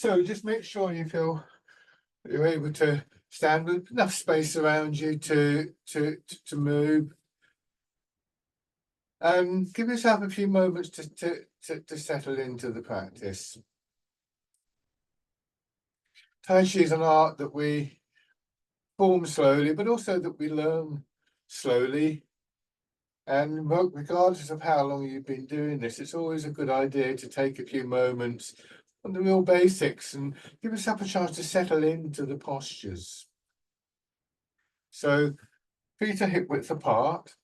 So just make sure you feel that you're able to stand with enough space around you to move. And give yourself a few moments to settle into the practice. Tai Chi is an art that we form slowly, but also that we learn slowly. And regardless of how long you've been doing this, it's always a good idea to take a few moments on the real basics and give yourself a chance to settle into the postures. So feet are hip width apart.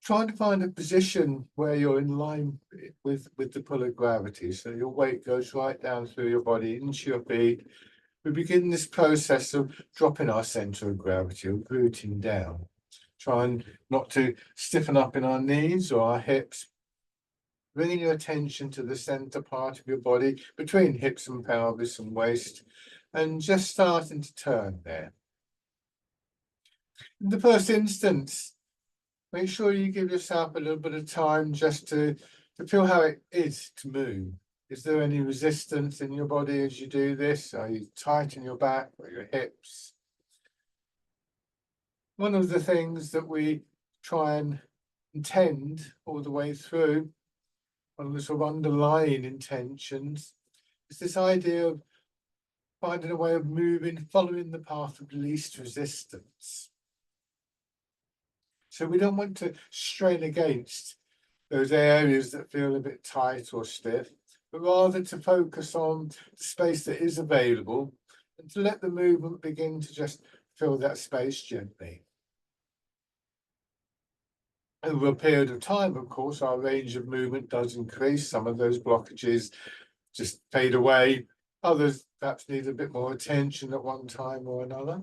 Trying to find a position where you're in line with the pull of gravity. So your weight goes right down through your body into your feet. We begin this process of dropping our center of gravity, or rooting down. Trying not to stiffen up in our knees or our hips. Bringing your attention to the center part of your body, between hips and pelvis and waist, and just starting to turn there. In the first instance, make sure you give yourself a little bit of time just to feel how it is to move. Is there any resistance in your body as you do this? Are you tight in your back or your hips? One of the things that we try and intend all the way through, one of the sort of underlying intentions, is this idea of finding a way of moving, following the path of least resistance. So we don't want to strain against those areas that feel a bit tight or stiff, but rather to focus on the space that is available and to let the movement begin to just fill that space gently. Over a period of time, of course, our range of movement does increase. Some of those blockages just fade away. Others perhaps need a bit more attention at one time or another.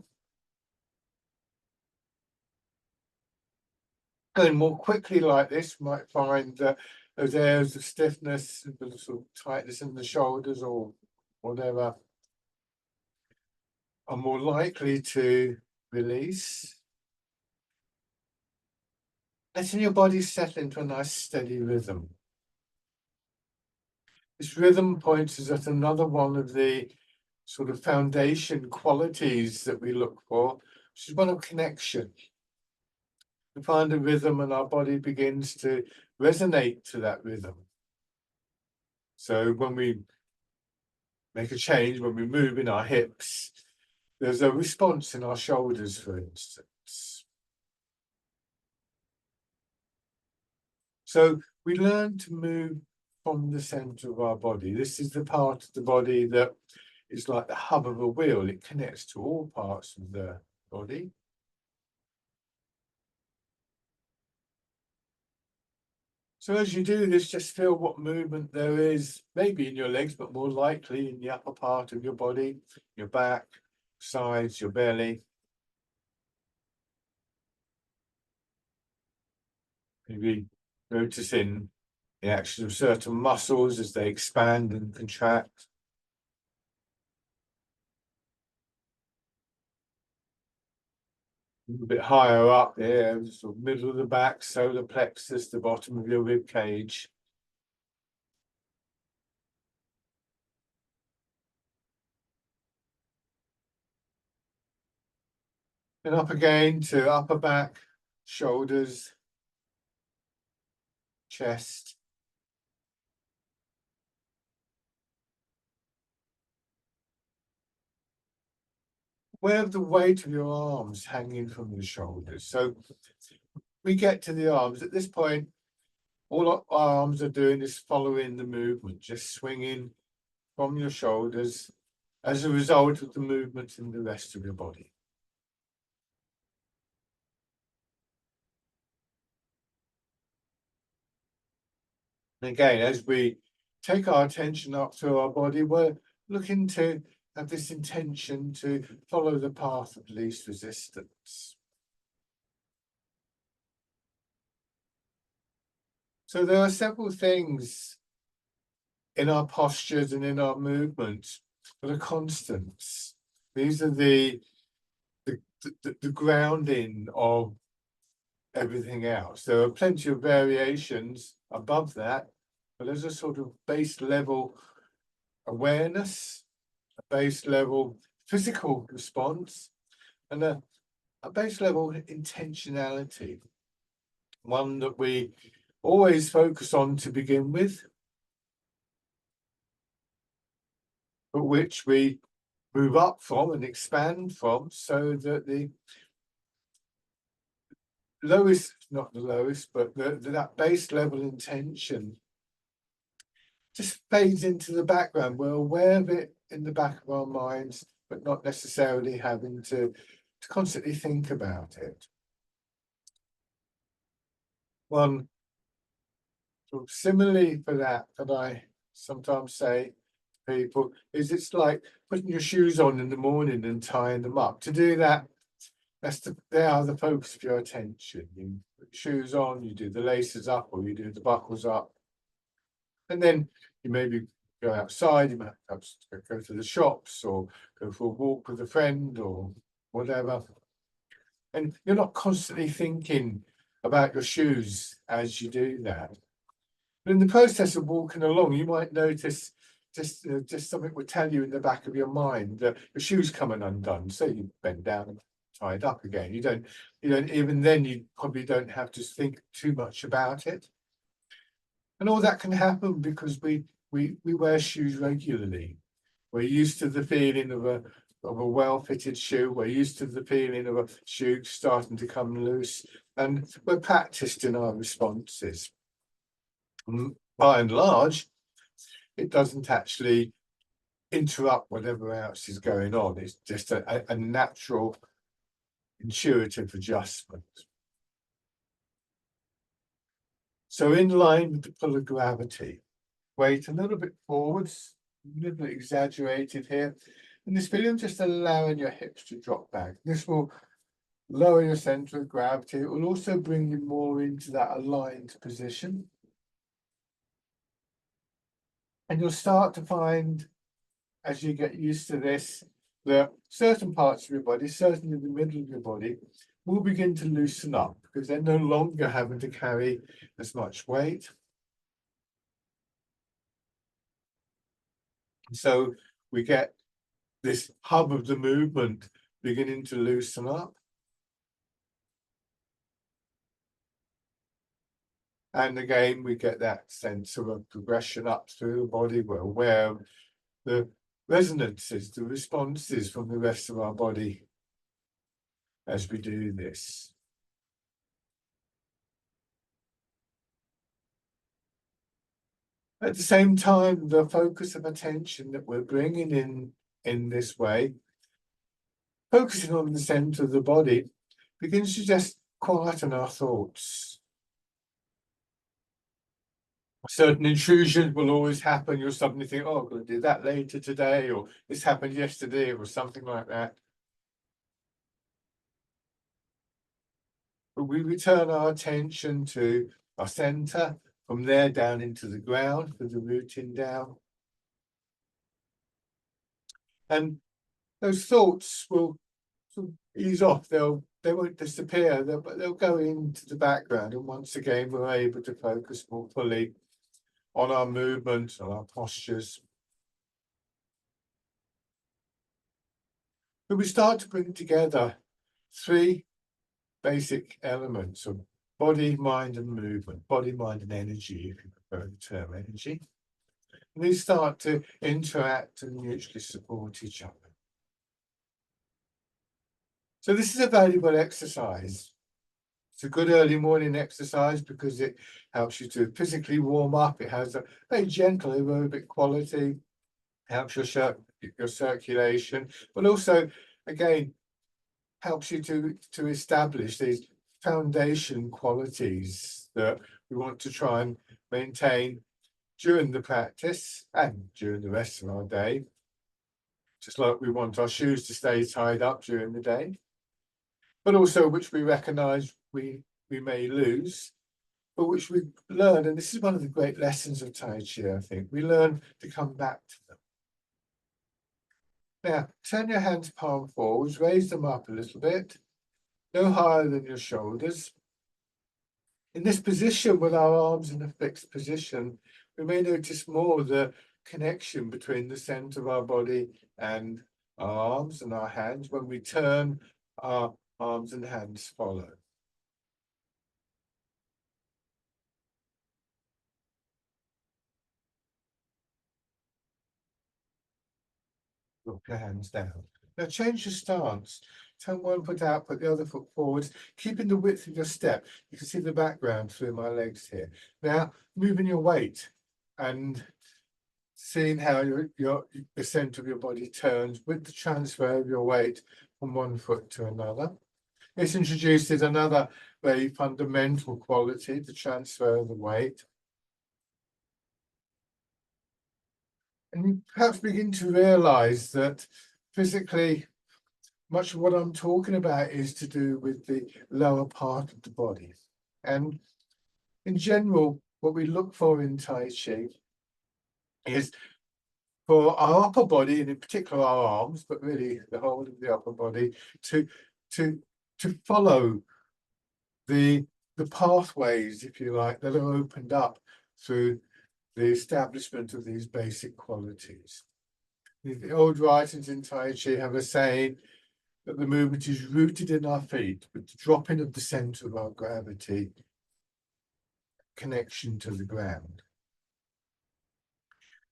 Going more quickly like this, you might find that those areas of stiffness, sort of tightness in the shoulders or whatever, are more likely to release. Letting your body settle into a nice steady rhythm. This rhythm points us at another one of the sort of foundation qualities that we look for, which is one of connection. We find a rhythm and our body begins to resonate to that rhythm. So when we make a change, when we move in our hips, there's a response in our shoulders, for instance. So we learn to move from the center of our body. This is the part of the body that is like the hub of a wheel. It connects to all parts of the body. So as you do this, just feel what movement there is, maybe in your legs, but more likely in the upper part of your body, your back, sides, your belly. Maybe noticing the action of certain muscles as they expand and contract. A little bit higher up there, sort of middle of the back, solar plexus, the bottom of your rib cage. And up again to upper back, shoulders, chest. Where have the weight of your arms hanging from your shoulders? So we get to the arms. At this point, all our arms are doing is following the movement, just swinging from your shoulders as a result of the movement in the rest of your body. And again, as we take our attention up through our body, we're looking to have this intention to follow the path of least resistance. So there are several things in our postures and in our movements that are constants. These are the grounding of everything else. There are plenty of variations above that, but as a sort of base level awareness, a base level physical response, and a base level intentionality, one that we always focus on to begin with, but which we move up from and expand from, so that the lowest, not the lowest, but that base level intention just fades into the background. We're aware of it in the back of our minds, but not necessarily having to constantly think about it. One sort of similarly for that I sometimes say to people is, it's like putting your shoes on in the morning and tying them up. To do that, they are the focus of your attention. You put your shoes on, you do the laces up, or you do the buckles up, and then you maybe go outside. You might perhaps go to the shops or go for a walk with a friend or whatever, and you're not constantly thinking about your shoes as you do that. But in the process of walking along, you might notice just something would tell you in the back of your mind that your shoe's coming undone. So you bend down and tie it up again. You don't even then, you probably don't have to think too much about it. And all that can happen because we wear shoes regularly. We're used to the feeling of a well-fitted shoe. We're used to the feeling of a shoe starting to come loose, and we're practiced in our responses. By and large, it doesn't actually interrupt whatever else is going on. It's just a natural, intuitive adjustment. So in line with the pull of gravity, weight a little bit forwards, a little bit exaggerated here. In this video, I'm just allowing your hips to drop back. This will lower your center of gravity. It will also bring you more into that aligned position. And you'll start to find, as you get used to this, that certain parts of your body, certainly the middle of your body, will begin to loosen up because they're no longer having to carry as much weight. So we get this hub of the movement beginning to loosen up. And again, we get that sense of a progression up through the body. We're aware of the resonances, the responses from the rest of our body as we do this. At the same time, the focus of attention that we're bringing in this way, focusing on the center of the body, begins to just quieten our thoughts. Certain intrusions will always happen. You'll suddenly think, oh, I'm going to do that later today, or this happened yesterday, or something like that. But we return our attention to our center, from there down into the ground, with the rooting down. And those thoughts will sort of ease off. They won't disappear, but they'll go into the background. And once again, we're able to focus more fully on our movement, on our postures. But we start to bring together three basic elements of body, mind, and movement. Body, mind, and energy, if you prefer the term energy. And these start to interact and mutually support each other. So this is a valuable exercise. It's a good early morning exercise because it helps you to physically warm up. It has a very gentle aerobic quality, helps your circulation, but also, again, helps you to establish these foundation qualities that we want to try and maintain during the practice and during the rest of our day. Just like we want our shoes to stay tied up during the day, but also which we recognize we may lose, but which we learn, and this is one of the great lessons of Tai Chi, I think, we learn to come back to them. Now, turn your hands palm forwards, raise them up a little bit, no higher than your shoulders. In this position, with our arms in a fixed position, we may notice more the connection between the center of our body and our arms and our hands. When we turn, our arms and hands follow. Drop your hands down. Now change your stance. Turn one foot out, put the other foot forwards, keeping the width of your step. You can see the background through my legs here. Now, moving your weight and seeing how the center of your body turns with the transfer of your weight from one foot to another. This introduces another very fundamental quality, the transfer of the weight. And you perhaps begin to realize that physically, much of what I'm talking about is to do with the lower part of the body. And in general, what we look for in Tai Chi is for our upper body, and in particular our arms, but really the whole of the upper body, to follow the pathways, if you like, that are opened up through the establishment of these basic qualities. The old writings in Tai Chi have a saying that the movement is rooted in our feet, with the dropping of the center of our gravity, connection to the ground.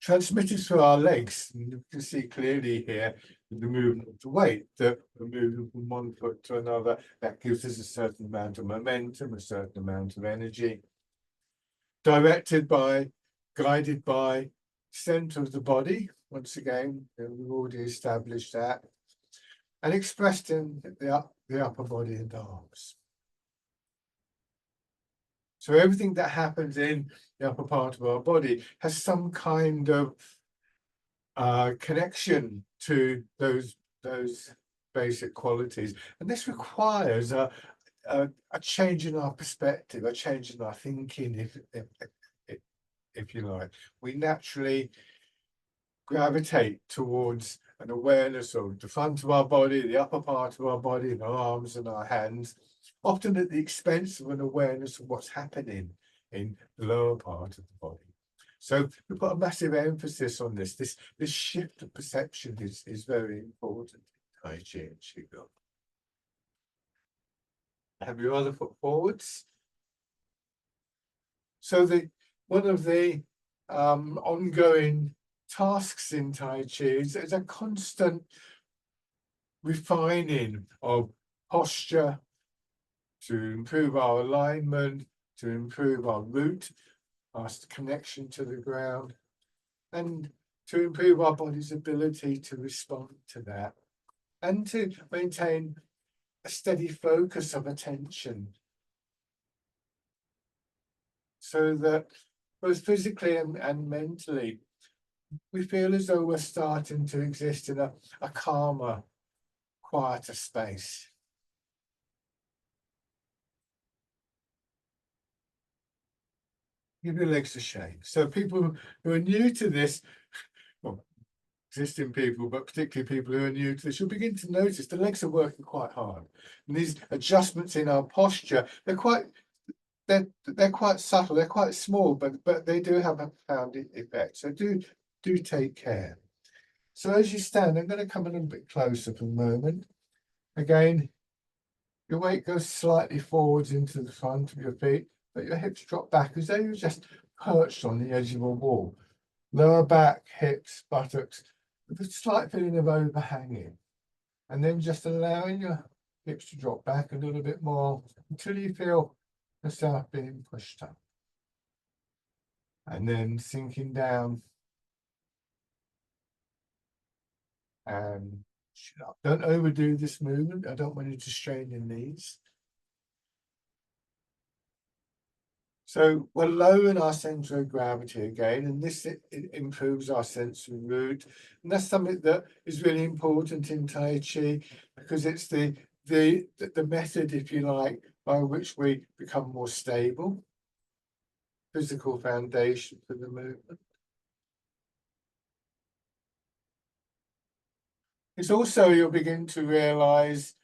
Transmitted through our legs, and you can see clearly here the movement of the weight, that we're moving from one foot to another. That gives us a certain amount of momentum, a certain amount of energy. Directed by, guided by center of the body. Once again, we've already established that. And expressed in the upper body and arms. So everything that happens in the upper part of our body has some kind of connection to those basic qualities. And this requires a change in our perspective, a change in our thinking, if you like. We naturally gravitate towards an awareness of the front of our body, the upper part of our body, and our arms and our hands, often at the expense of an awareness of what's happening in the lower part of the body. So we put a massive emphasis on this. This shift of perception is very important in Tai Chi and Qigong. Have your other foot forwards. So one of the ongoing tasks in Tai Chi is a constant refining of posture to improve our alignment, to improve our root, our connection to the ground, and to improve our body's ability to respond to that, and to maintain a steady focus of attention, so that both physically and mentally, we feel as though we're starting to exist in a calmer, quieter space. Give your legs a shake. So people who are new to this, well, existing people, but particularly people who are new to this, you'll begin to notice the legs are working quite hard. And these adjustments in our posture, they're quite subtle, they're quite small, but they do have a profound effect. So do take care. So as you stand, I'm going to come a little bit closer for a moment. Again, your weight goes slightly forwards into the front of your feet, but your hips drop back as though you're just perched on the edge of a wall. Lower back, hips, buttocks, with a slight feeling of overhanging. And then just allowing your hips to drop back a little bit more until you feel yourself being pushed up. And then sinking down. And don't overdo this movement. I don't want you to strain your knees. So we're lowering our center of gravity again, and this it improves our sensory root. And that's something that is really important in Tai Chi, because it's the method, if you like, by which we become more stable. Physical foundation for the movement. It's also, you'll begin to realize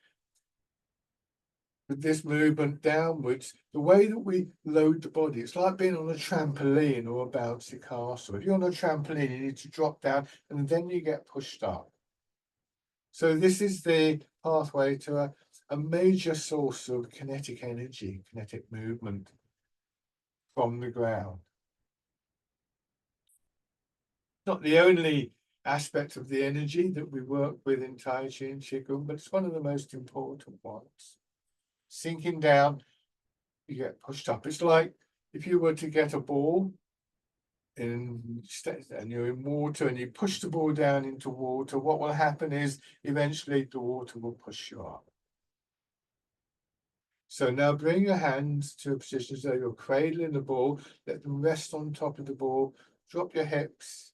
with this movement downwards, the way that we load the body, it's like being on a trampoline or a bouncy castle. If you're on a trampoline, you need to drop down and then you get pushed up. So this is the pathway to a major source of kinetic energy, kinetic movement from the ground. Not the only aspect of the energy that we work with in Tai Chi and Qigong, but it's one of the most important ones. Sinking down, you get pushed up. It's like if you were to get a ball and you're in water and you push the ball down into water, what will happen is eventually the water will push you up. So now bring your hands to a position so you're cradling the ball, let them rest on top of the ball, drop your hips,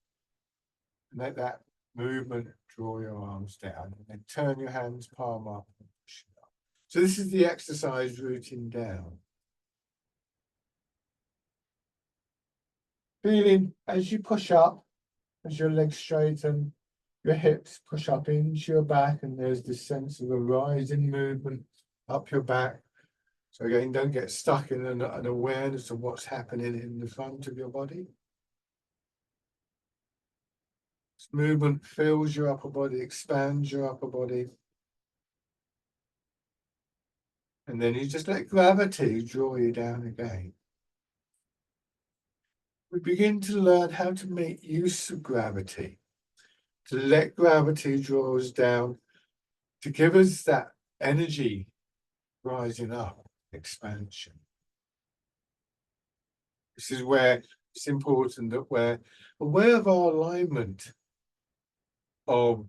and let that movement draw your arms down, and then turn your hands palm up and push it up. So this is the exercise rooting down. Feeling as you push up, as your legs straighten, your hips push up into your back, and there's this sense of a rising movement up your back. So again, don't get stuck in an awareness of what's happening in the front of your body. This movement fills your upper body, expands your upper body. And then you just let gravity draw you down again. We begin to learn how to make use of gravity, to let gravity draw us down, to give us that energy rising up, expansion. This is where it's important that we're aware of our alignment of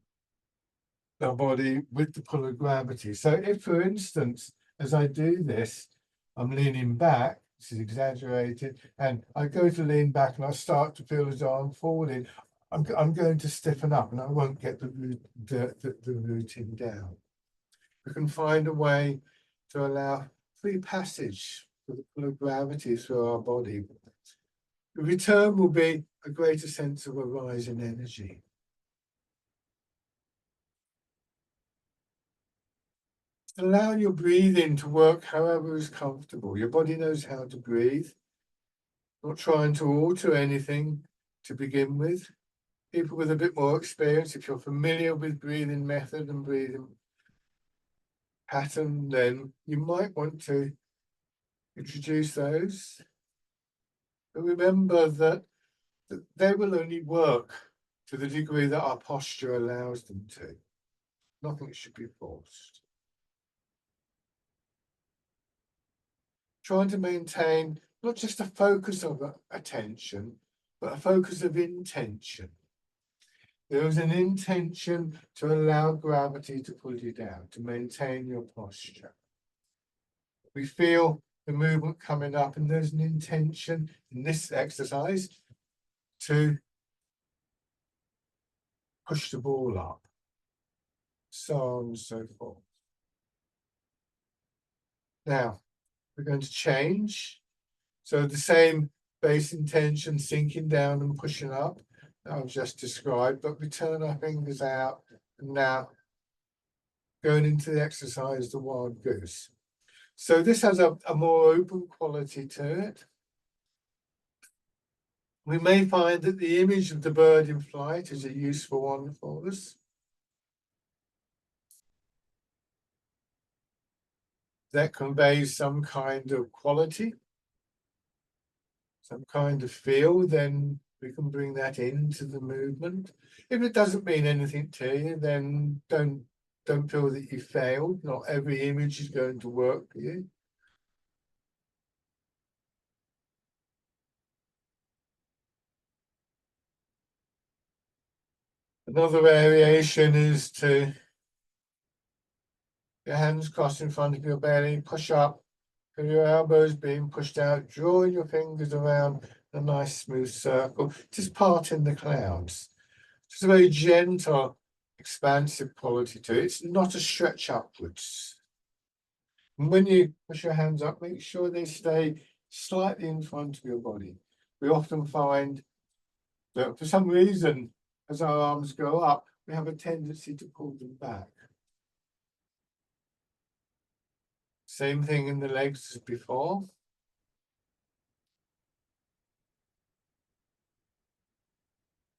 our body with the pull of gravity. So if, for instance, as I do this, I'm leaning back, this is exaggerated, and I go to lean back and I start to feel as though I'm falling, I'm going to stiffen up and I won't get the rooting down. We can find a way to allow free passage for the pull of gravity through our body. The return will be a greater sense of a rise in energy. Allow your breathing to work however is comfortable. Your body knows how to breathe. Not trying to alter anything to begin with. People with a bit more experience, if you're familiar with breathing method and breathing pattern, then you might want to introduce those. But remember that they will only work to the degree that our posture allows them to. Nothing should be forced. Trying to maintain not just a focus of attention, but a focus of intention. There is an intention to allow gravity to pull you down, to maintain your posture. We feel the movement coming up, and there's an intention in this exercise to push the ball up, so on and so forth. Now, we're going to change. So the same base intention, sinking down and pushing up, that I've just described, but we turn our fingers out, and now going into the exercise, the wild goose. So this has a more open quality to it. We may find that the image of the bird in flight is a useful one for us. That conveys some kind of quality, some kind of feel, then we can bring that into the movement. If it doesn't mean anything to you, then don't feel that you failed. Not every image is going to work for you. Another variation is to your hands crossed in front of your belly, push up, with your elbows being pushed out, drawing your fingers around a nice smooth circle, just parting the clouds. Just a very gentle, expansive quality to it. It's not a stretch upwards. And when you push your hands up, make sure they stay slightly in front of your body. We often find that for some reason, as our arms go up, we have a tendency to pull them back. Same thing in the legs as before.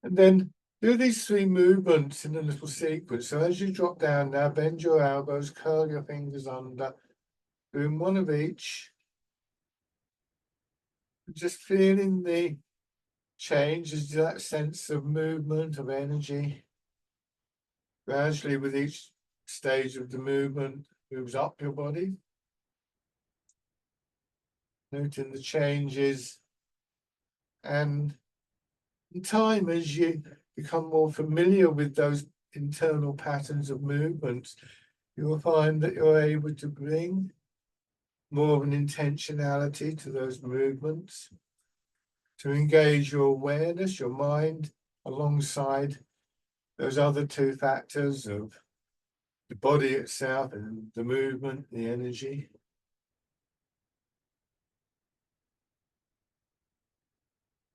And then do these 3 movements in a little sequence. So as you drop down now, bend your elbows, curl your fingers under, doing one of each. Just feeling the change, is that sense of movement, of energy. Gradually with each stage of the movement moves up your body. Noting the changes, and in time, as you become more familiar with those internal patterns of movements, you will find that you're able to bring more of an intentionality to those movements, to engage your awareness, your mind, alongside those other 2 factors of the body itself and the movement, the energy.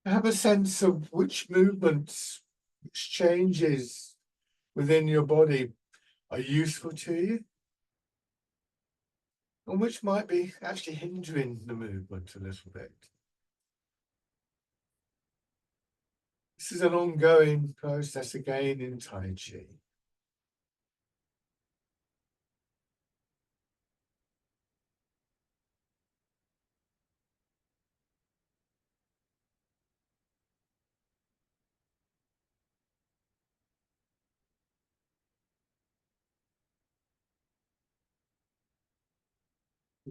Have a sense of which movements, which changes within your body are useful to you, and which might be actually hindering the movement a little bit. This is an ongoing process again in Tai Chi.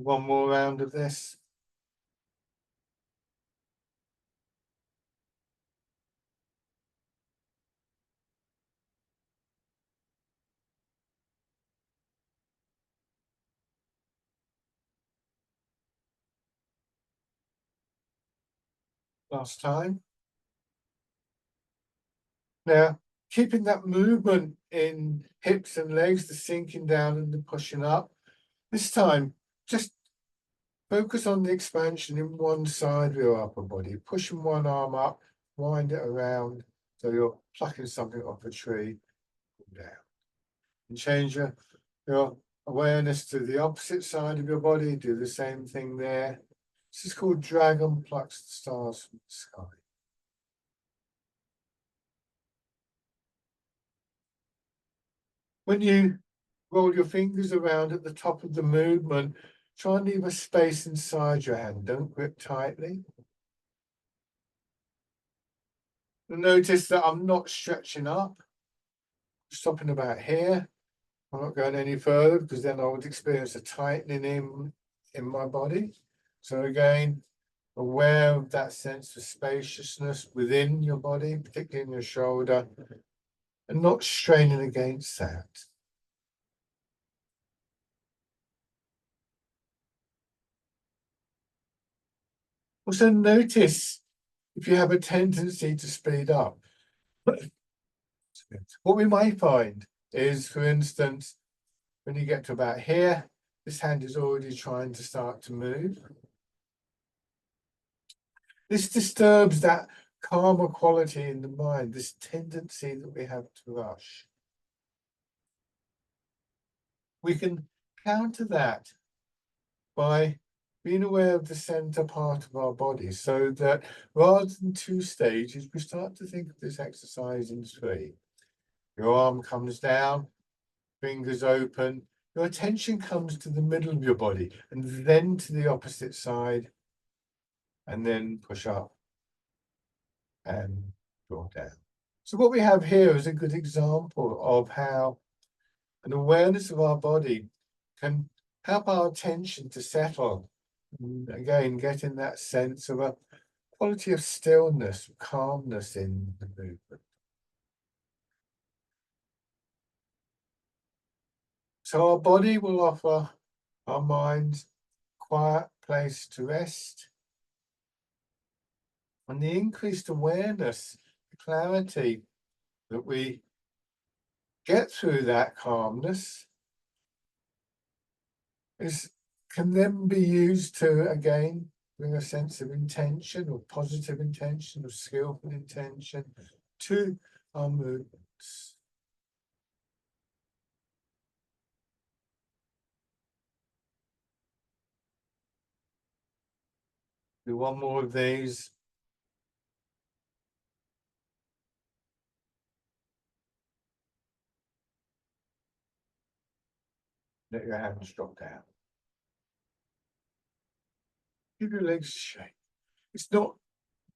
One more round of this. Last time. Now, keeping that movement in hips and legs, the sinking down and the pushing up. This time, just focus on the expansion in one side of your upper body, pushing one arm up, wind it around, so you're plucking something off a tree, down. And change your awareness to the opposite side of your body, do the same thing there. This is called Dragon Plucks the Stars from the Sky. When you roll your fingers around at the top of the movement, try and leave a space inside your hand. Don't grip tightly. You'll notice that I'm not stretching up. I'm stopping about here. I'm not going any further because then I would experience a tightening in my body. So again, aware of that sense of spaciousness within your body, particularly in your shoulder, and not straining against that. Also notice if you have a tendency to speed up. What we might find is, for instance, when you get to about here, this hand is already trying to start to move. This disturbs that calmer quality in the mind, this tendency that we have to rush. We can counter that by being aware of the center part of our body, so that rather than 2 stages, we start to think of this exercise in 3. Your arm comes down, fingers open, your attention comes to the middle of your body and then to the opposite side, and then push up and draw down. So what we have here is a good example of how an awareness of our body can help our attention to settle. And again, getting that sense of a quality of stillness, calmness in the movement. So our body will offer our minds a quiet place to rest. And the increased awareness, the clarity that we get through that calmness can then be used to, again, bring a sense of intention, or positive intention, or skillful intention to our movements. Do one more of these. Let your hands drop down. Give your legs a shake. It's not,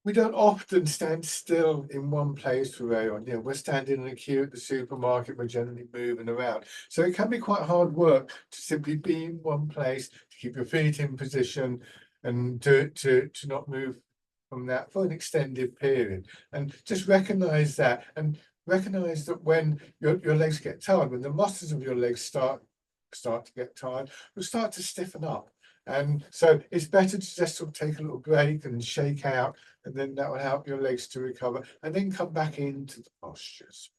we don't often stand still in one place for very long. You know, we're standing in a queue at the supermarket, we're generally moving around. So it can be quite hard work to simply be in one place, to keep your feet in position and to not move from that for an extended period. And just recognize that, and recognize that when your legs get tired, when the muscles of your legs start to get tired, will start to stiffen up. And so it's better to just sort of take a little break and shake out, and then that will help your legs to recover, and then come back into the postures.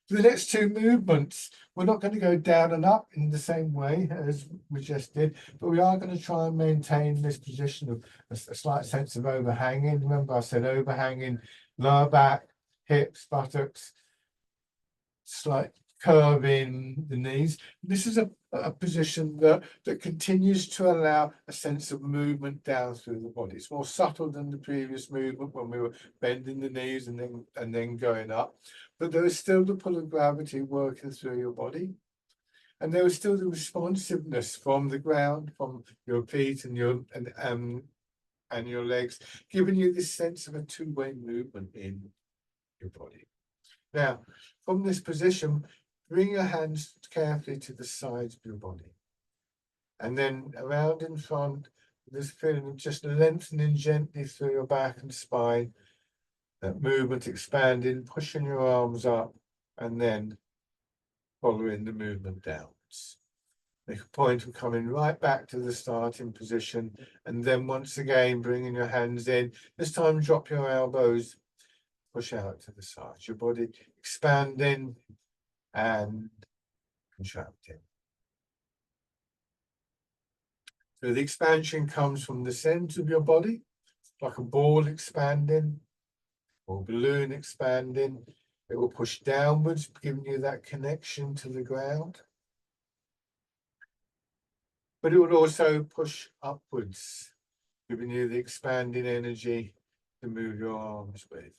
For the next two movements, we're not going to go down and up in the same way as we just did, but we are going to try and maintain this position of a slight sense of overhanging. Remember, I said overhanging lower back, hips, buttocks, slight curve in the knees. This is a position that continues to allow a sense of movement down through the body. It's more subtle than the previous movement when we were bending the knees and then going up, but there is still the pull of gravity working through your body, and there is still the responsiveness from the ground, from your feet and your legs, giving you this sense of a two-way movement in your body. Now, from this position, bring your hands carefully to the sides of your body, and then around in front, this feeling of just lengthening gently through your back and spine, that movement expanding, pushing your arms up, and then following the movement downwards. Make a point of coming right back to the starting position, and then once again bringing your hands in. This time drop your elbows, push out to the sides, your body expanding and contracting. So the expansion comes from the center of your body, like a ball expanding or balloon expanding. It will push downwards, giving you that connection to the ground. But it would also push upwards, giving you the expanding energy to move your arms with.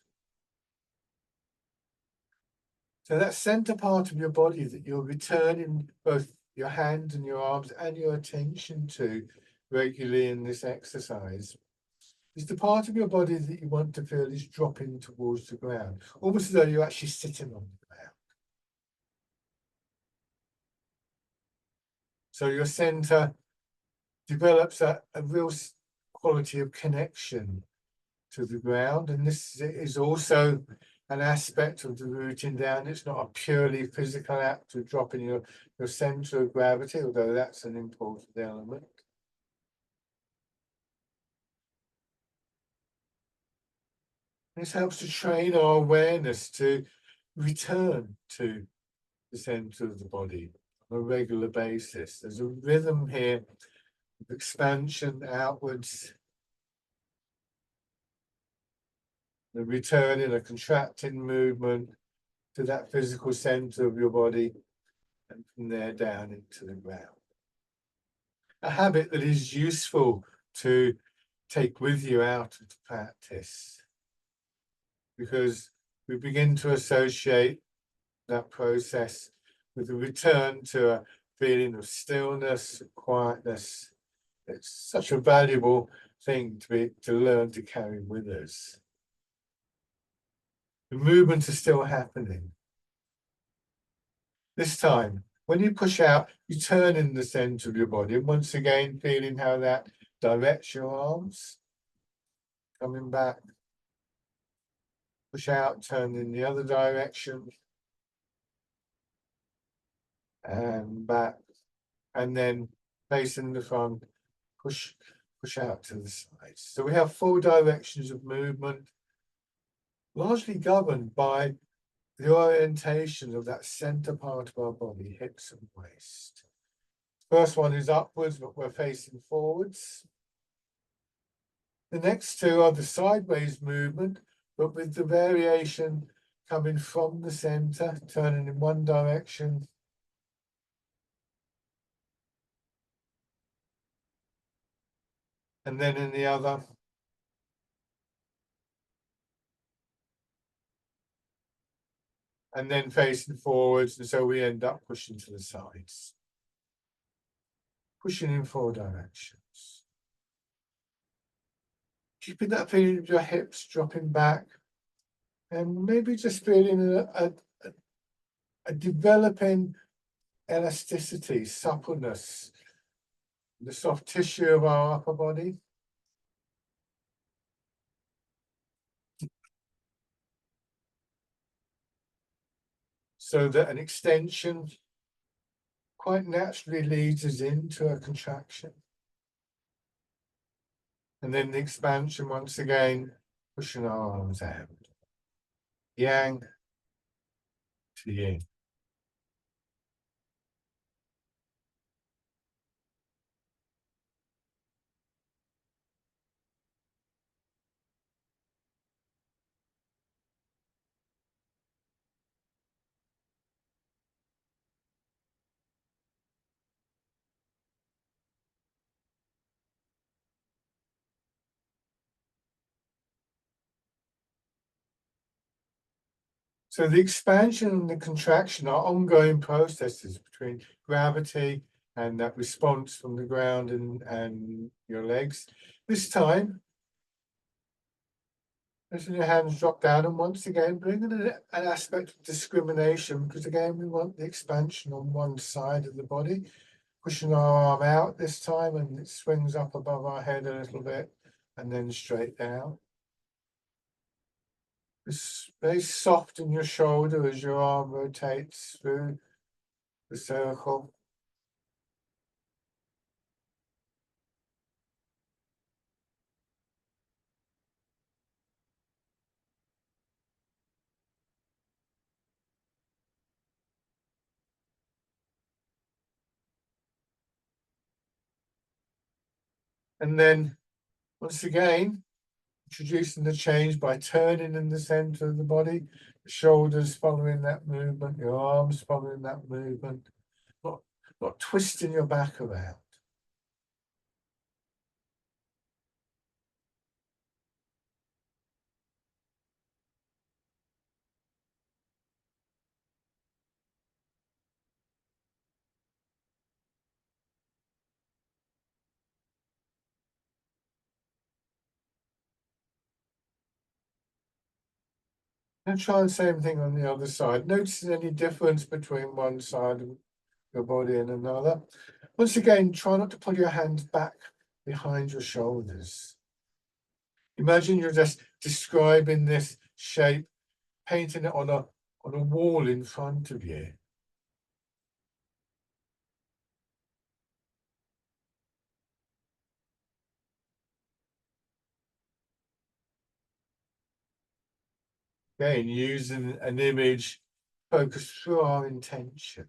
So that center part of your body that you're returning both your hands and your arms and your attention to regularly in this exercise is the part of your body that you want to feel is dropping towards the ground, almost as though you're actually sitting on the ground. So your center develops a real quality of connection to the ground, and this is also an aspect of the rooting down. It's not a purely physical act of dropping your center of gravity, although that's an important element. This helps to train our awareness to return to the center of the body on a regular basis. There's a rhythm here of expansion outwards, the return in a contracting movement to that physical center of your body, and from there down into the ground. A habit that is useful to take with you out of the practice, because we begin to associate that process with a return to a feeling of stillness, quietness. It's such a valuable thing to learn to carry with us. The movements are still happening. This time, when you push out, you turn in the center of your body, and once again, feeling how that directs your arms. Coming back. Push out, turn in the other direction. And back. And then facing the front, push out to the sides. So we have 4 directions of movement, largely governed by the orientation of that center part of our body, hips and waist. First one is upwards, but we're facing forwards. The next 2 are the sideways movement, but with the variation coming from the center, turning in one direction. And then in the other. and then facing forwards, and so we end up pushing to the sides. Pushing in 4 directions. Keeping that feeling of your hips dropping back, and maybe just feeling a developing elasticity, suppleness, the soft tissue of our upper body. So that an extension quite naturally leads us into a contraction. And then the expansion, once again, pushing our arms out. Yang to yin. So the expansion and the contraction are ongoing processes between gravity and that response from the ground and your legs. This time, letting your hands drop down, and once again, bring in an aspect of discrimination, because again, we want the expansion on one side of the body. Pushing our arm out this time, and it swings up above our head a little bit, and then straight down. It's very soft in your shoulder as your arm rotates through the circle. And then, once again, introducing the change by turning in the center of the body, the shoulders following that movement, your arms following that movement, not twisting your back around. And try the same thing on the other side. Noticing any difference between one side of your body and another. Once again, try not to pull your hands back behind your shoulders. Imagine you're just describing this shape, painting it on a wall in front of you. Again, using an image focused through our intention.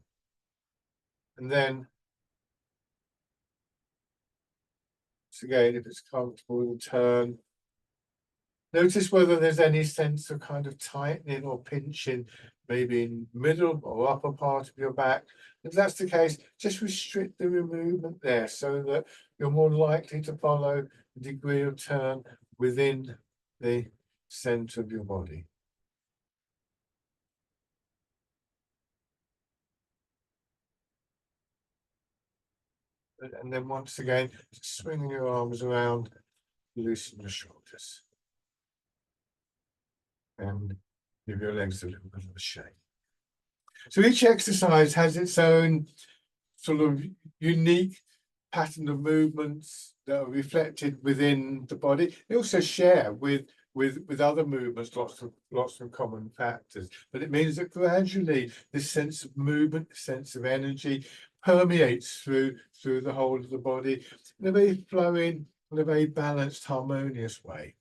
And then, once again, if it's comfortable, we'll turn. Notice whether there's any sense of kind of tightening or pinching, maybe in middle or upper part of your back. If that's the case, just restrict the movement there so that you're more likely to follow the degree of turn within the center of your body. And then once again, swinging your arms around, loosen your shoulders. And give your legs a little bit of a shake. So each exercise has its own sort of unique pattern of movements that are reflected within the body. They also share with other movements lots of common factors. But it means that gradually this sense of movement, sense of energy permeates through the whole of the body in a very flowing, in a very balanced, harmonious way.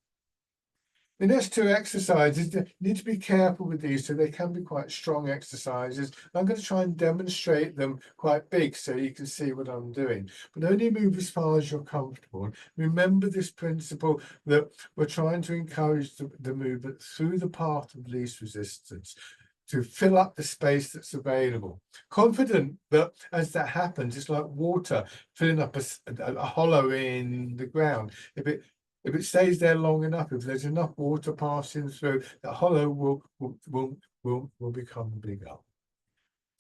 The next 2 exercises, you need to be careful with these, so they can be quite strong exercises. I'm going to try and demonstrate them quite big so you can see what I'm doing, but only move as far as you're comfortable. Remember this principle that we're trying to encourage the movement through the path of least resistance, to fill up the space that's available. Confident that as that happens, it's like water filling up a hollow in the ground. If it stays there long enough, if there's enough water passing through, the hollow will will become bigger.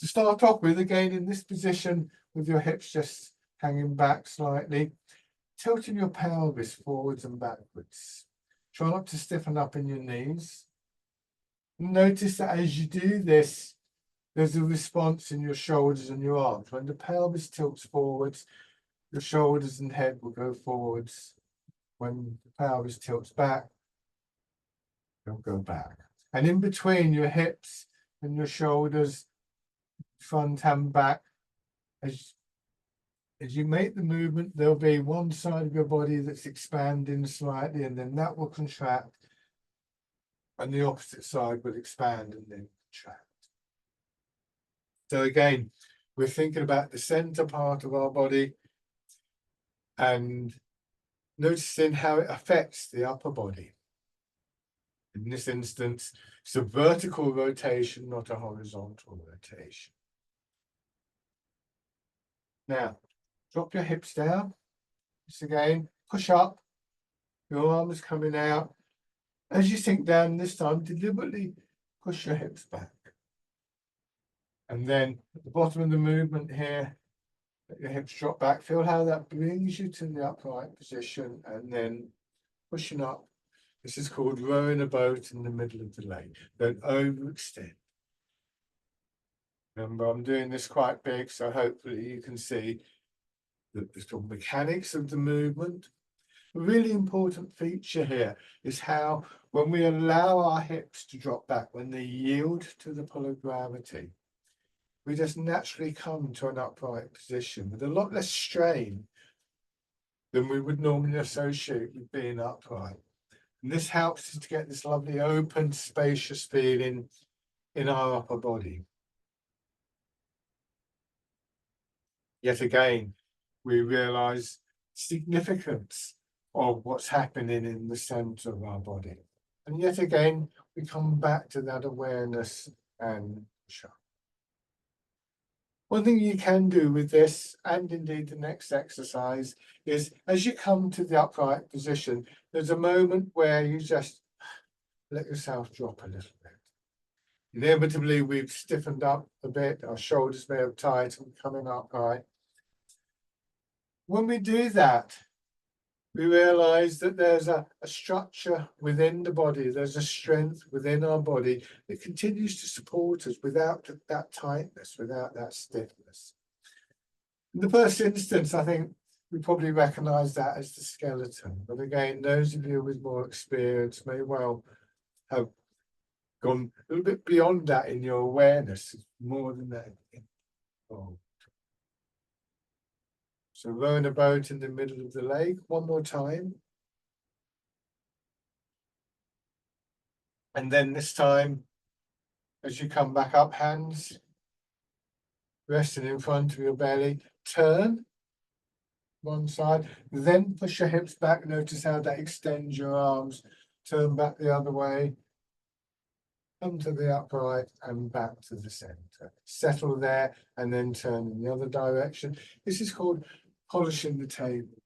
To start off with, again, in this position, with your hips just hanging back slightly, tilting your pelvis forwards and backwards. Try not to stiffen up in your knees. Notice that as you do this, there's a response in your shoulders and your arms. When the pelvis tilts forwards, your shoulders and head will go forwards. When the pelvis tilts back, they'll go back. And in between your hips and your shoulders, front and back, as you make the movement, there'll be one side of your body that's expanding slightly, and then that will contract, and the opposite side will expand and then contract. So again, we're thinking about the center part of our body and noticing how it affects the upper body. In this instance, it's a vertical rotation, not a horizontal rotation. Now, drop your hips down. Just again, push up. Your arms coming out. As you sink down this time, deliberately push your hips back. And then at the bottom of the movement here, let your hips drop back. Feel how that brings you to the upright position, and then pushing up. This is called rowing a boat in the middle of the lake. Don't overextend. Remember, I'm doing this quite big, so hopefully you can see the sort of mechanics of the movement. A really important feature here is how, when we allow our hips to drop back, when they yield to the pull of gravity, we just naturally come to an upright position with a lot less strain than we would normally associate with being upright. And this helps us to get this lovely open, spacious feeling in our upper body. Yet again, we realize significance of what's happening in the center of our body. And yet again, we come back to that awareness and show. One thing you can do with this, and indeed the next exercise, is as you come to the upright position, there's a moment where you just let yourself drop a little bit. Inevitably, we've stiffened up a bit, our shoulders may have tightened, coming upright. When we do that, we realize that there's a structure within the body, there's a strength within our body that continues to support us without that tightness, without that stiffness. In the first instance, I think we probably recognize that as the skeleton. But again, those of you with more experience may well have gone a little bit beyond that in your awareness, more than that. Oh. So rowing a boat in the middle of the lake, one more time. And then this time, as you come back up, hands resting in front of your belly, turn one side, then push your hips back. Notice how that extends your arms, turn back the other way, come to the upright and back to the center. Settle there and then turn in the other direction. This is called polishing the table,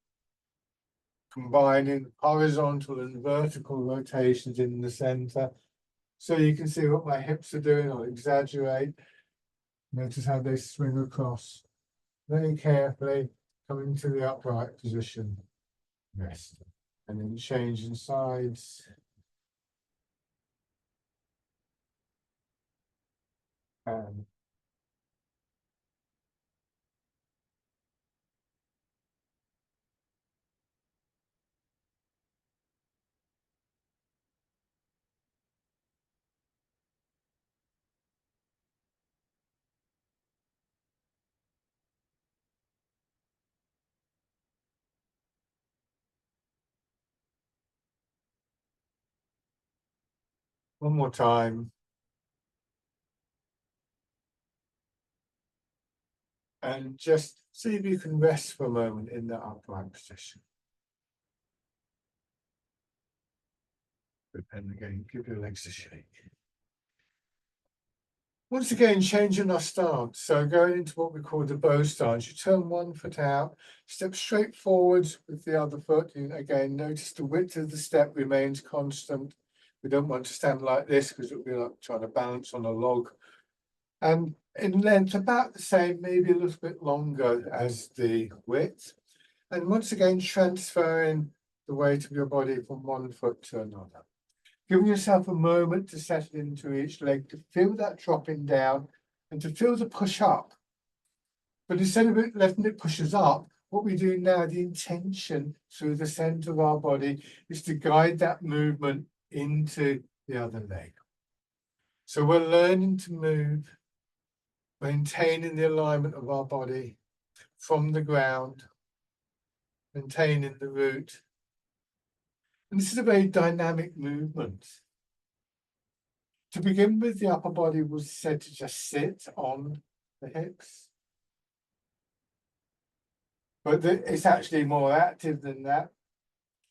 combining horizontal and vertical rotations in the center. So you can see what my hips are doing. I'll exaggerate. Notice how they swing across very carefully, coming to the upright position. Rest. And then changing sides. And one more time. And just see if you can rest for a moment in that upright position. And again, give your legs a shake. Once again, changing our stance. So going into what we call the bow stance, you turn one foot out, step straight forwards with the other foot. You again notice the width of the step remains constant. We don't want to stand like this because it'll be like trying to balance on a log. And in length, about the same, maybe a little bit longer as the width. And once again, transferring the weight of your body from one foot to another. Giving yourself a moment to settle into each leg, to feel that dropping down and to feel the push up. But instead of letting it push us up, what we do now, the intention through the center of our body is to guide that movement into the other leg. So we're learning to move, maintaining the alignment of our body from the ground, maintaining the root. And this is a very dynamic movement. To begin with, the upper body was said to just sit on the hips. But it's actually more active than that.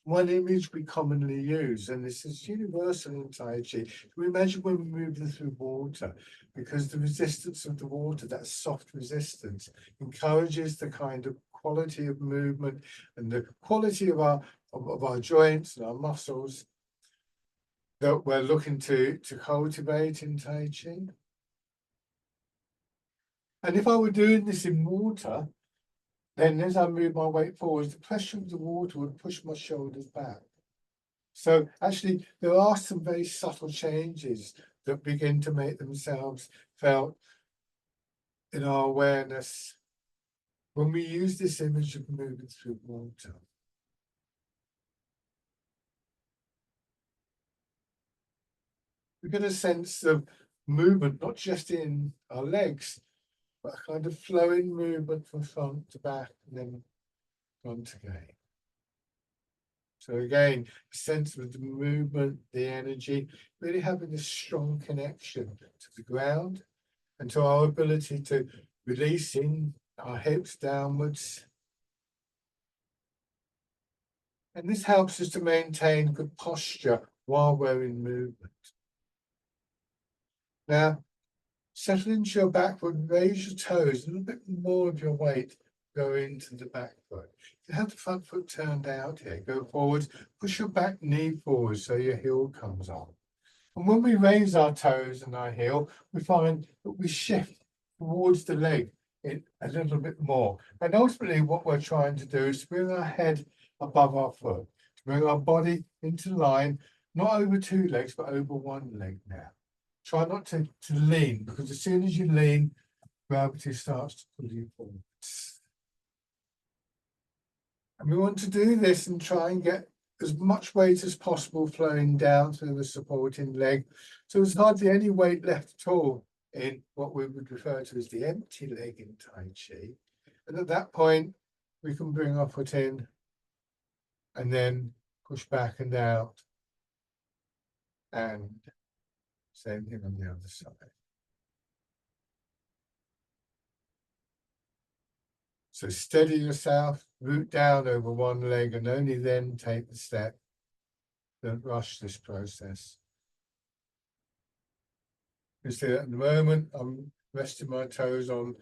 One image we commonly use, and this is universal in Tai Chi, we imagine when we're moving through water, because the resistance of the water, that soft resistance, encourages the kind of quality of movement and the quality of our joints and our muscles that we're looking to cultivate in Tai Chi. And if I were doing this in water, then as I move my weight forwards, the pressure of the water would push my shoulders back. So actually, there are some very subtle changes that begin to make themselves felt in our awareness when we use this image of moving through water. We get a sense of movement, not just in our legs, but a kind of flowing movement from front to back and then front again. So again, a sense of the movement, the energy, really having a strong connection to the ground and to our ability to release in our hips downwards. And this helps us to maintain good posture while we're in movement. Now, settle into your back foot, raise your toes, a little bit more of your weight go into the back foot. You have the front foot turned out here, go forwards, push your back knee forward so your heel comes on. And when we raise our toes and our heel, we find that we shift towards the leg a little bit more. And ultimately what we're trying to do is bring our head above our foot, to bring our body into line, not over two legs, but over one leg now. Try not to lean, because as soon as you lean, gravity starts to pull you forwards. And we want to do this and try and get as much weight as possible flowing down through the supporting leg. So there's hardly any weight left at all in what we would refer to as the empty leg in Tai Chi. And at that point, we can bring our foot in and then push back and out. And same thing on the other side. So steady yourself, root down over one leg, and only then take the step. Don't rush this process. You see at the moment, I'm resting my toes on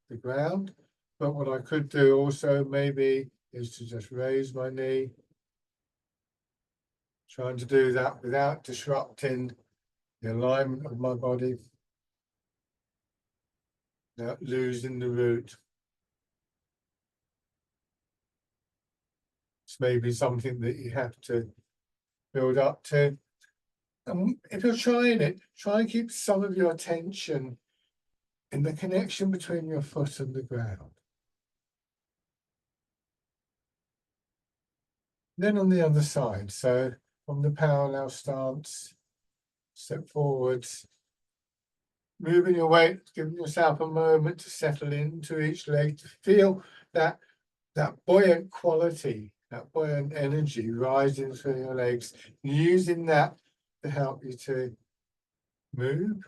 the ground, but what I could do also maybe is to just raise my knee, trying to do that without disrupting the alignment of my body, without losing the root. It's maybe something that you have to build up to. And if you're trying it, try and keep some of your attention in the connection between your foot and the ground. Then on the other side, so from the parallel stance, step forwards, moving your weight, giving yourself a moment to settle into each leg, to feel that buoyant quality, that buoyant energy rising through your legs, and using that to help you to move.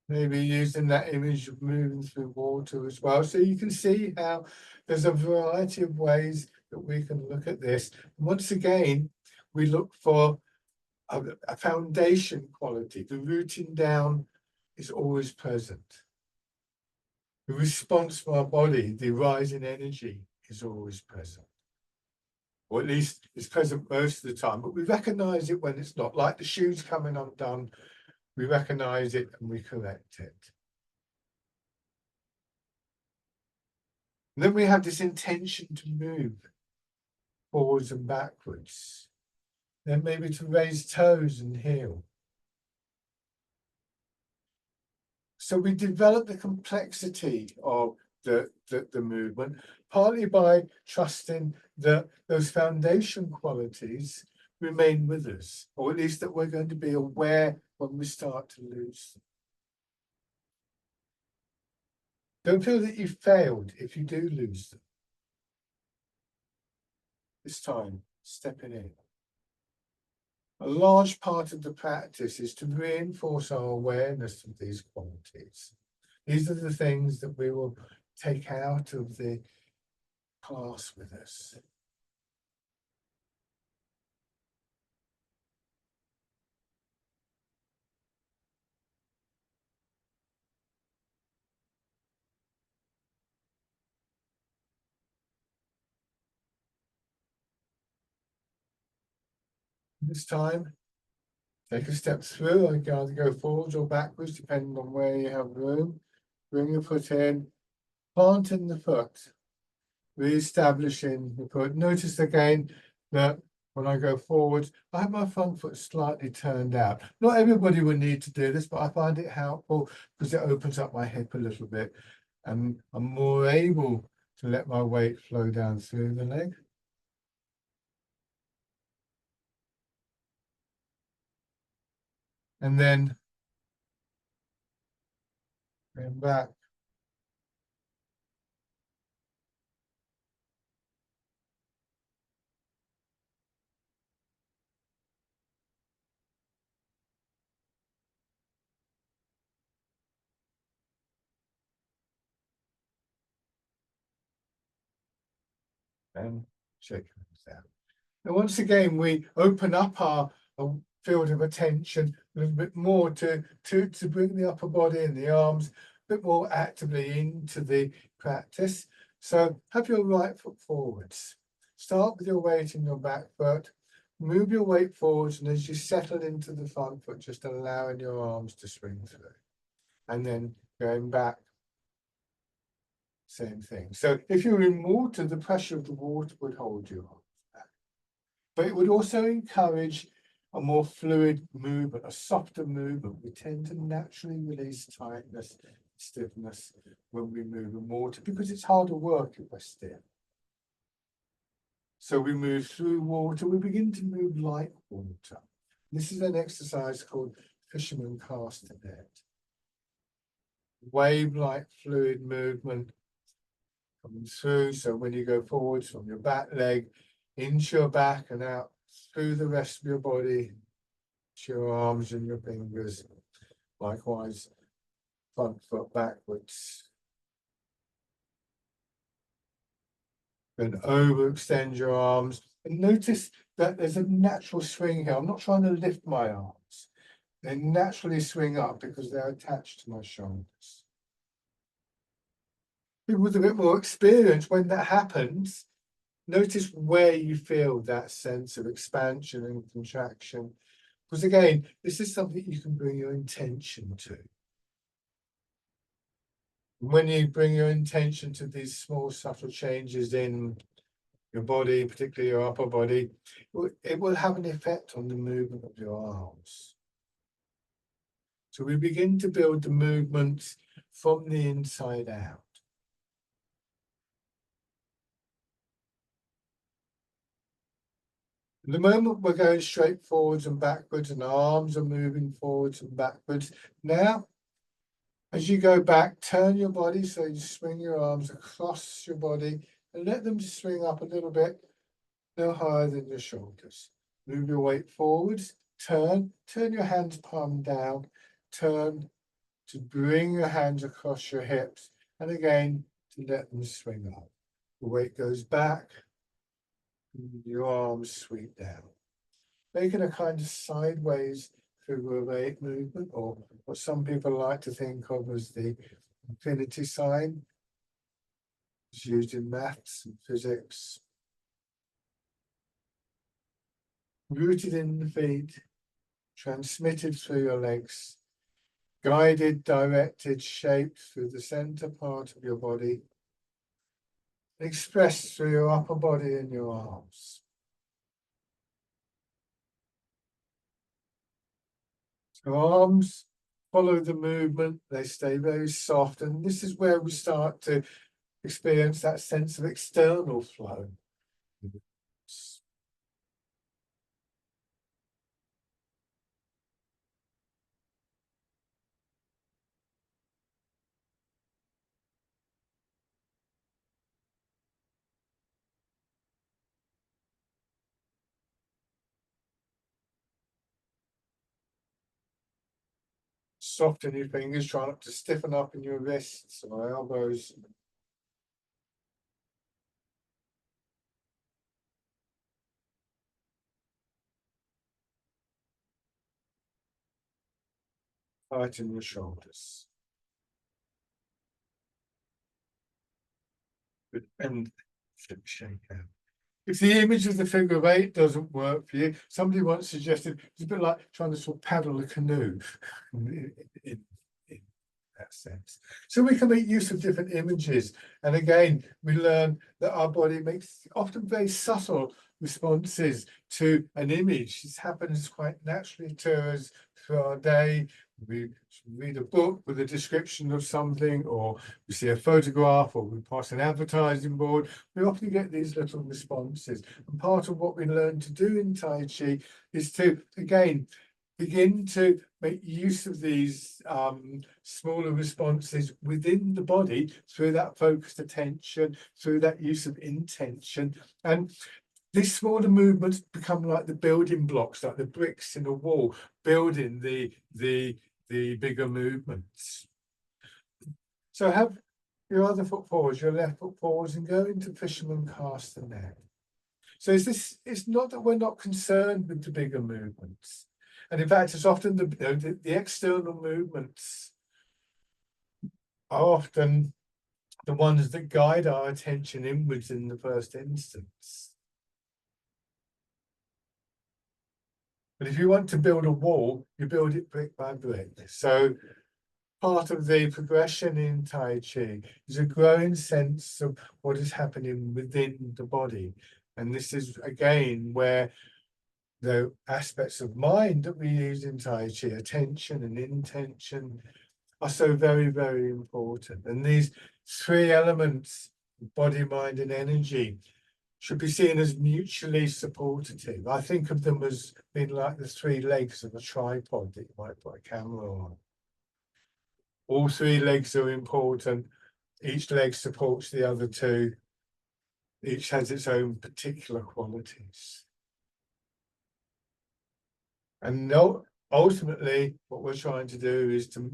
Maybe using that image of moving through water as well. So you can see how there's a variety of ways that we can look at this. And once again, we look for a foundation quality. The rooting down is always present. The response from our body, the rise in energy, is always present. or at least it's present most of the time, but we recognize it when it's not, like the shoes coming undone. We recognize it and we correct it. And then we have this intention to move forwards and backwards. Then maybe to raise toes and heel. So we develop the complexity of the movement, partly by trusting that those foundation qualities remain with us, or at least that we're going to be aware when we start to lose them. Don't feel that you've failed if you do lose them. This time, stepping in. A large part of the practice is to reinforce our awareness of these qualities. These are the things that we will take out of the class with us. This time, take a step through. I can either go forwards or backwards, depending on where you have room. Bring your foot in, planting the foot, re-establishing the foot. Notice again that when I go forwards, I have my front foot slightly turned out. Not everybody will need to do this, but I find it helpful because it opens up my hip a little bit and I'm more able to let my weight flow down through the leg. And then going back. And shake hands down. And once again, we open up our field of attention a little bit more to bring the upper body and the arms a bit more actively into the practice. So have your right foot forwards. Start with your weight in your back foot. Move your weight forwards, and as you settle into the front foot, just allowing your arms to swing through. And then going back, same thing. So if you're in water, the pressure of the water would hold you arms back. But it would also encourage a more fluid movement, a softer movement. We tend to naturally release tightness, stiffness when we move in water because it's harder work if we're stiff. So we move through water, we begin to move like water. This is an exercise called fisherman castanet. Wave-like fluid movement coming through. So when you go forwards from your back leg into your back and out through the rest of your body, to your arms and your fingers. Likewise, front foot backwards. Then overextend your arms. And notice that there's a natural swing here. I'm not trying to lift my arms. They naturally swing up because they're attached to my shoulders. People with a bit more experience, when that happens, notice where you feel that sense of expansion and contraction. Because again, this is something you can bring your intention to. When you bring your intention to these small, subtle changes in your body, particularly your upper body, it will have an effect on the movement of your arms. So we begin to build the movements from the inside out. At the moment we're going straight forwards and backwards and arms are moving forwards and backwards. Now, as you go back, turn your body so you swing your arms across your body and let them just swing up a little bit, no higher than your shoulders. Move your weight forwards, turn your hands palm down, turn to bring your hands across your hips, and again, to let them swing up. The weight goes back, your arms sweep down. Making a kind of sideways figure of eight movement, or what some people like to think of as the infinity sign. It's used in maths and physics. rooted in the feet, transmitted through your legs, guided, directed, shaped through the center part of your body, expressed through your upper body and your arms. So arms follow the movement, they stay very soft, and this is where we start to experience that sense of external flow. Soften your fingers, try not to stiffen up in your wrists or elbows. Tighten your shoulders. And shake out. If the image of the figure of eight doesn't work for you, somebody once suggested it's a bit like trying to sort of paddle a canoe in that sense. So we can make use of different images. And again, we learn that our body makes often very subtle responses to an image. This happens quite naturally to us through our day. We read a book with a description of something, or we see a photograph, or we pass an advertising board. We often get these little responses. And part of what we learn to do in Tai Chi is to, again, begin to make use of these smaller responses within the body through that focused attention, through that use of intention. And these smaller movements become like the building blocks, like the bricks in a wall, building the bigger movements. So have your other foot forwards, your left foot forwards, and go into fisherman cast the net. So it's not that we're not concerned with the bigger movements. And in fact, it's often the external movements are often the ones that guide our attention inwards in the first instance. But if you want to build a wall, you build it brick by brick. So part of the progression in Tai Chi is a growing sense of what is happening within the body. And this is, again, where the aspects of mind that we use in Tai Chi, attention and intention, are so very, very important. And these three elements, body, mind, and energy, should be seen as mutually supportive. I think of them as being like the three legs of a tripod that you might put a camera on. All three legs are important. Each leg supports the other two. Each has its own particular qualities. And ultimately, what we're trying to do is to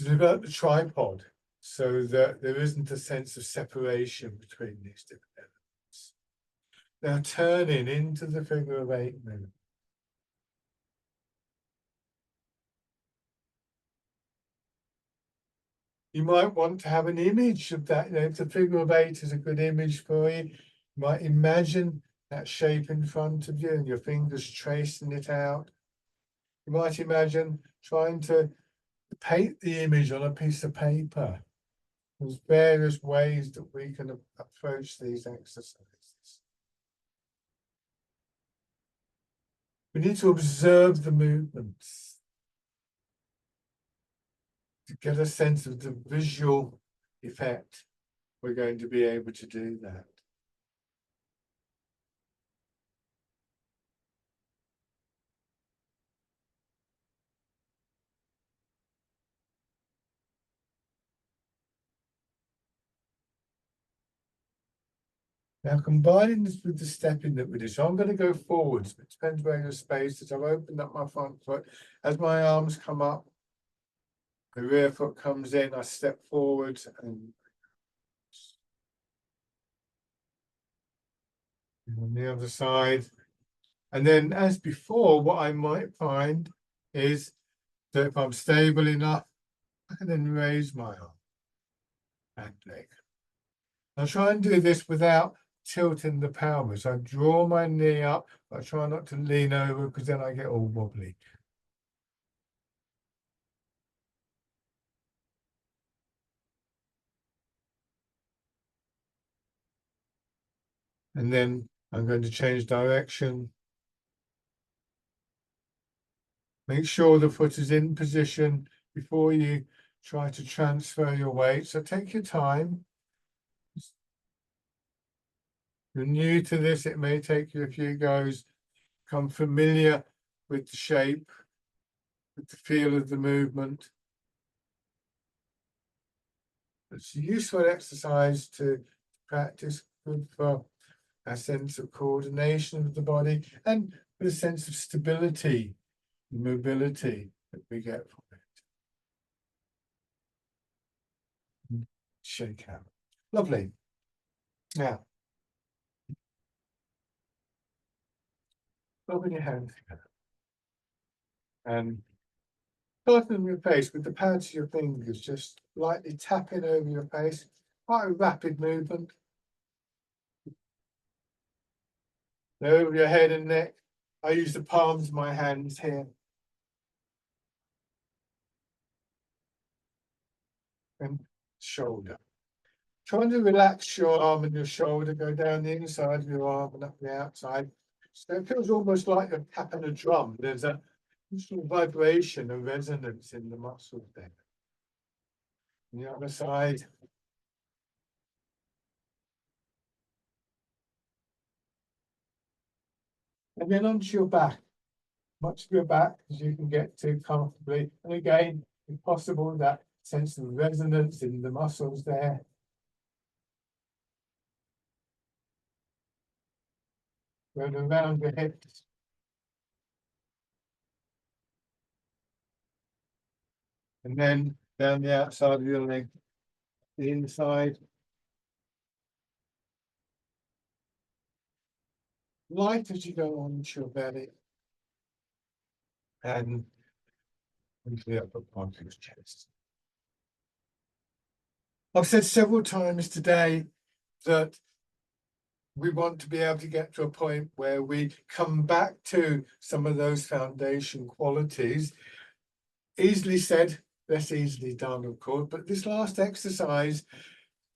develop the tripod so that there isn't a sense of separation between these different elements. Now turning into the figure of eight movement. You might want to have an image of that. You know, if the figure of eight is a good image for you, you might imagine that shape in front of you and your fingers tracing it out. You might imagine trying to paint the image on a piece of paper. There's various ways that we can approach these exercises. We need to observe the movements to get a sense of the visual effect. We're going to be able to do that. Now, combining this with the stepping that we do, so I'm going to go forwards. It depends where your space is. I've opened up my front foot. As my arms come up, the rear foot comes in, I step forward and on the other side. And then, as before, what I might find is that if I'm stable enough, I can then raise my arm and leg. I'll try and do this without tilting the pelvis. I draw my knee up. I try not to lean over because then I get all wobbly. And then I'm going to change direction. Make sure the foot is in position before you try to transfer your weight. So take your time. If you're new to this, it may take you a few goes. Become familiar with the shape, with the feel of the movement. It's a useful exercise to practice, good for a sense of coordination of the body and with a sense of stability and mobility that we get from it. Shake out. Lovely. Now, open your hands together and starting on your face with the pads of your fingers, just lightly tapping over your face. Quite a rapid movement. Over your head and neck. I use the palms of my hands here. And shoulder. Trying to relax your arm and your shoulder, go down the inside of your arm and up the outside. So it feels almost like you're tapping a drum. There's a sort of vibration, a resonance in the muscles there. On the other side. And then onto your back. Much of your back as you can get to comfortably. And again, if possible, that sense of resonance in the muscles there. Going around your hips. And then down the outside of your leg, the inside. Light as you go onto your belly. And into the upper part of your chest. I've said several times today that we want to be able to get to a point where we come back to some of those foundation qualities. Easily said, less easily done, of course, but this last exercise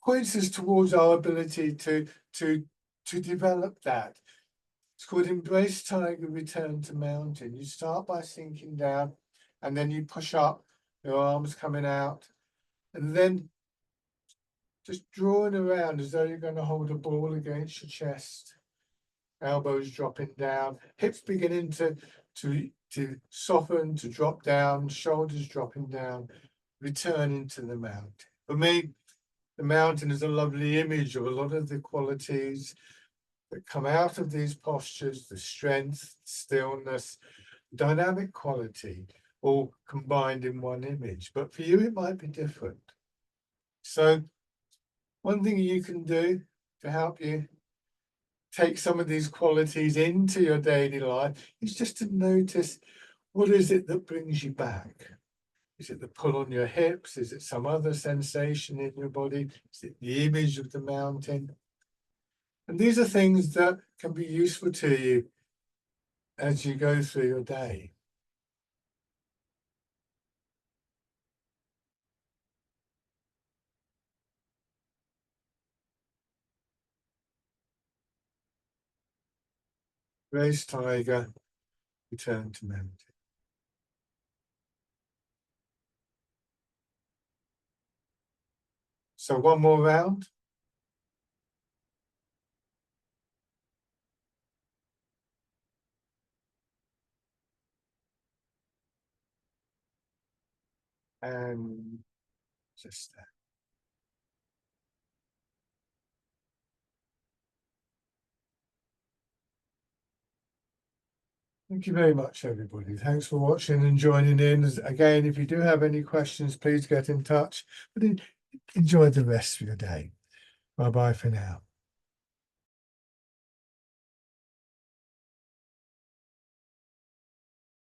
points us towards our ability to develop that. It's called Embrace Tiger, Return to Mountain. You start by sinking down and then you push up, your arms coming out, and then just drawing around as though you're going to hold a ball against your chest. Elbows dropping down, hips beginning to soften, to drop down, shoulders dropping down, returning to the mountain. For me, the mountain is a lovely image of a lot of the qualities that come out of these postures, the strength, stillness, dynamic quality, all combined in one image. But for you, it might be different. So one thing you can do to help you take some of these qualities into your daily life is just to notice, what is it that brings you back? Is it the pull on your hips? Is it some other sensation in your body? Is it the image of the mountain? And these are things that can be useful to you as you go through your day. Embrace Tiger, Return to Mountain. So one more round. And just that. Thank you very much, everybody. Thanks for watching and joining in. Again, if you do have any questions, please get in touch. But enjoy the rest of your day. Bye-bye for now.